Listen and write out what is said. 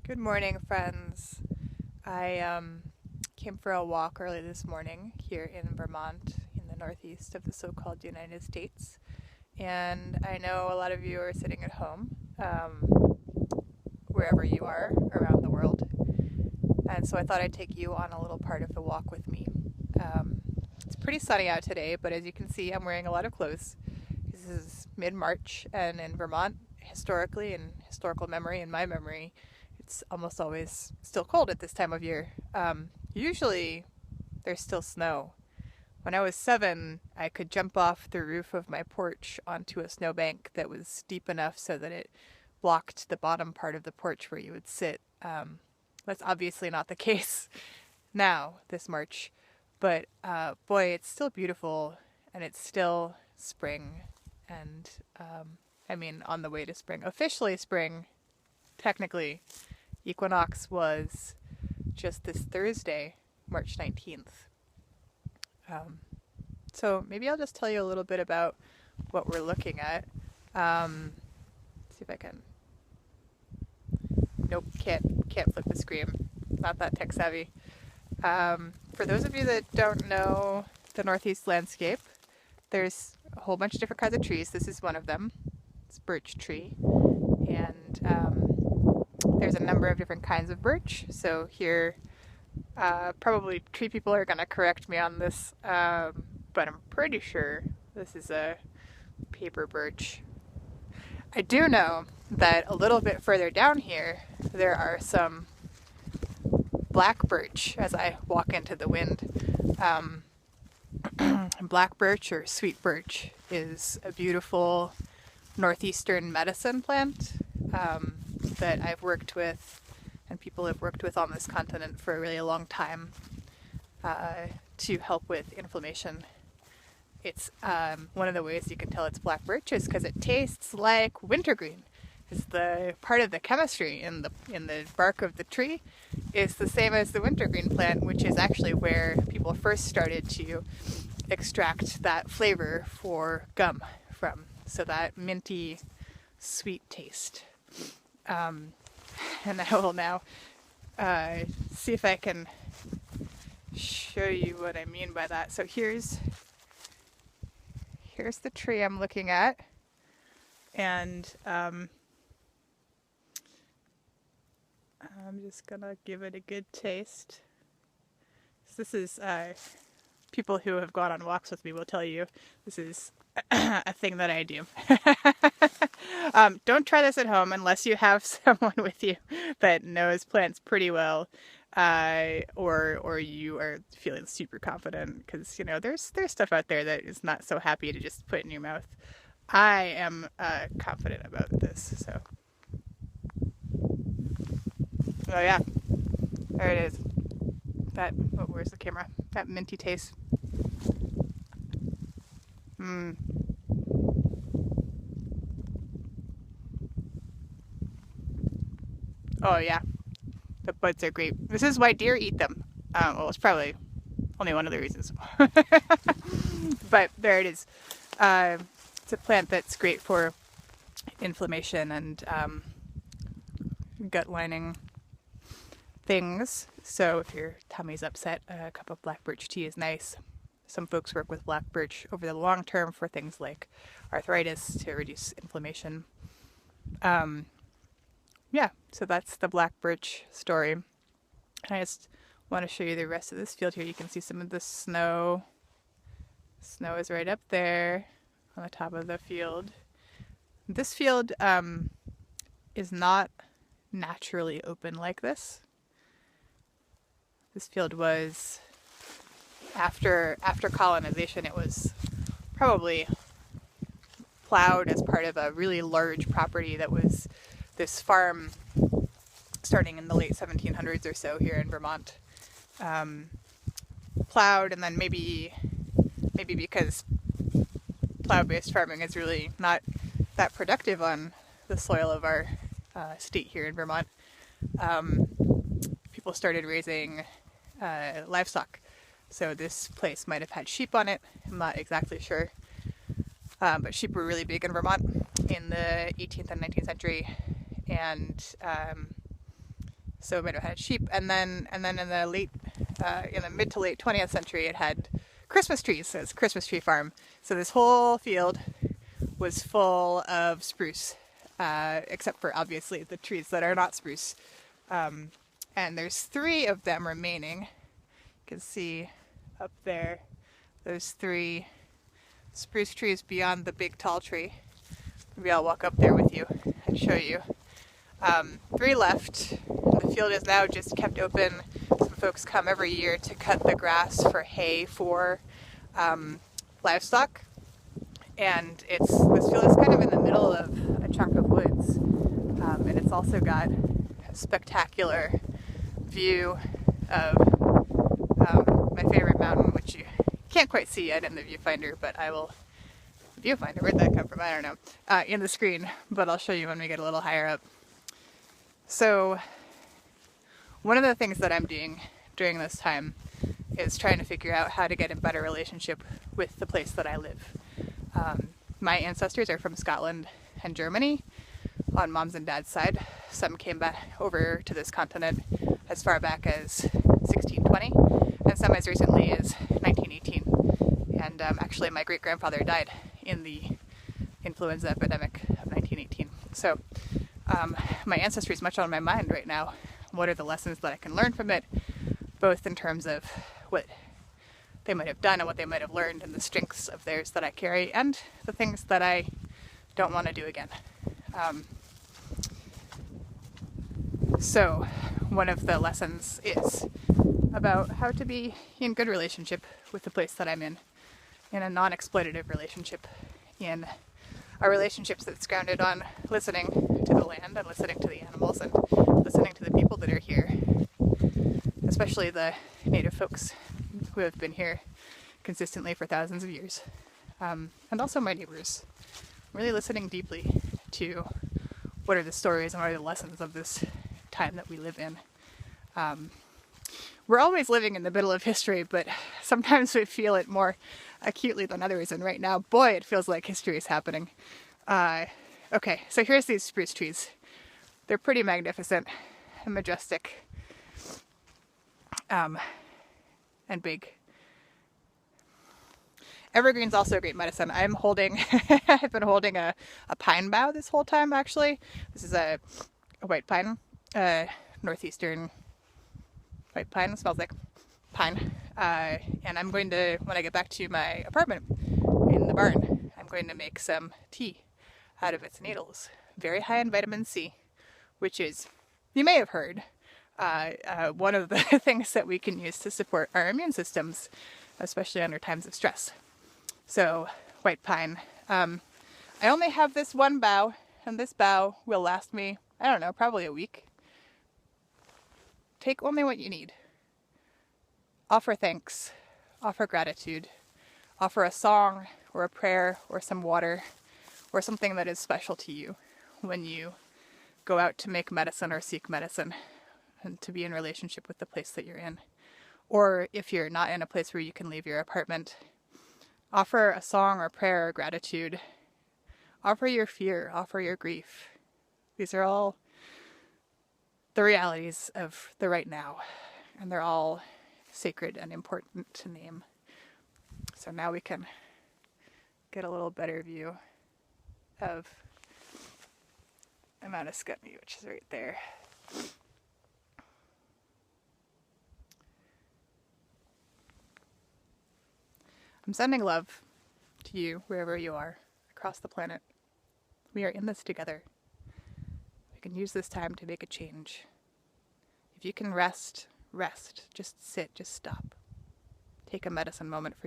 Good morning, friends. I came for a walk early this morning here in Vermont, in the northeast of the so-called United States. And I know a lot of you are sitting at home, wherever you are around the world. And so I thought I'd take you on a little part of the walk with me. It's pretty sunny out today, but as you can see, I'm wearing a lot of clothes. This is mid-March, and in Vermont, historically, in historical memory, in my memory, it's almost always still cold at this time of year. Usually there's still snow. When I was 7, I could jump off the roof of my porch onto a snowbank that was deep enough so that it blocked the bottom part of the porch where you would sit. That's obviously not the case now, this March. But boy, it's still beautiful, and it's still spring. And on the way to spring. Officially spring, technically. Equinox was just this Thursday, March 19th. So maybe I'll just tell you a little bit about what we're looking at. See if I can. Nope, can't flip the screen. Not that tech savvy. For those of you that don't know the Northeast landscape, there's a whole bunch of different kinds of trees. This is one of them. It's birch tree. And there's a number of different kinds of birch. So here, probably tree people are going to correct me on this, but I'm pretty sure this is a paper birch. I do know that a little bit further down here, there are some black birch as I walk into the wind. Black birch, or sweet birch, is a beautiful northeastern medicine plant that I've worked with, and people have worked with on this continent for a really long time to help with inflammation. It's one of the ways you can tell it's black birch is because it tastes like wintergreen. Is the part of the chemistry in the bark of the tree is the same as the wintergreen plant, which is actually where people first started to extract that flavor for gum from. So that minty, sweet taste. And I will now see if I can show you what I mean by that. So here's the tree I'm looking at, and I'm just gonna give it a good taste. So this is people who have gone on walks with me will tell you this is a thing that I do. Don't try this at home unless you have someone with you that knows plants pretty well, or you are feeling super confident, because there's stuff out there that is not so happy to just put in your mouth. I am confident about this, so. Oh yeah, there it is. Where's the camera? That minty taste. Oh yeah, the buds are great. This is why deer eat them. Well, it's probably only one of the reasons. But there it is. It's a plant that's great for inflammation and gut lining things. So if your tummy's upset, a cup of black birch tea is nice. Some folks work with black birch over the long term for things like arthritis to reduce inflammation. Yeah, so that's the black birch story. And I just want to show you the rest of this field here. You can see some of the snow. Snow is right up there on the top of the field. This field is not naturally open like this. This field was, after colonization, it was probably plowed as part of a really large property that was this farm starting in the late 1700s or so here in Vermont. Plowed, and then maybe because plow-based farming is really not that productive on the soil of our state here in Vermont, people started raising livestock. So this place might have had sheep on it. I'm not exactly sure. But sheep were really big in Vermont in the 18th and 19th century. And So it might have had sheep, and then in the mid to late 20th century, it had Christmas trees. So it's a Christmas tree farm. So this whole field was full of spruce, except for obviously the trees that are not spruce. And there's 3 of them remaining. You can see up there, those 3 spruce trees beyond the big tall tree. Maybe I'll walk up there with you and show you. 3 left. The field is now just kept open. Some folks come every year to cut the grass for hay for livestock. And this field is kind of in the middle of a chunk of woods. And it's also got a spectacular view of my favorite mountain, which you can't quite see yet in the viewfinder, but I will. Viewfinder, where'd that come from? I don't know. In the screen, but I'll show you when we get a little higher up. So, one of the things that I'm doing during this time is trying to figure out how to get in better relationship with the place that I live. My ancestors are from Scotland and Germany on mom's and dad's side. Some came back over to this continent as far back as 1620, and some as recently as 1918. And actually, my great-grandfather died in the influenza epidemic of 1918. So my ancestry is much on my mind right now. What are the lessons that I can learn from it, both in terms of what they might have done and what they might have learned, and the strengths of theirs that I carry, and the things that I don't want to do again. So one of the lessons is about how to be in good relationship with the place that I'm in a non-exploitative relationship, in a relationship that's grounded on listening to the land and listening to the animals and listening to the people that are here, especially the native folks who have been here consistently for thousands of years, and also my neighbors. Really listening deeply to what are the stories and what are the lessons of this time that we live in. We're always living in the middle of history, but sometimes we feel it more acutely than others, and right now, boy, it feels like history is happening. Okay, so here's these spruce trees. They're pretty magnificent and majestic, and big. Evergreen's also great medicine. I've been holding a pine bough this whole time, actually. This is a white pine, northeastern white pine. It smells like pine. And I'm going to, when I get back to my apartment in the barn, I'm going to make some tea out of its needles. Very high in vitamin C, which is, you may have heard, one of the things that we can use to support our immune systems, especially under times of stress. So, white pine. I only have this one bough, and this bough will last me, I don't know, probably a week. Take only what you need. Offer thanks, offer gratitude, offer a song or a prayer or some water or something that is special to you when you go out to make medicine or seek medicine and to be in relationship with the place that you're in. Or if you're not in a place where you can leave your apartment, offer a song or prayer or gratitude. Offer your fear, offer your grief. These are all the realities of the right now, and they're all sacred and important to name. So now we can get a little better view of Mount Ascutney, which is right there. I'm sending love to you wherever you are across the planet. We are in this together. We can use this time to make a change. If you can rest, rest. Just sit, just stop. Take a medicine moment for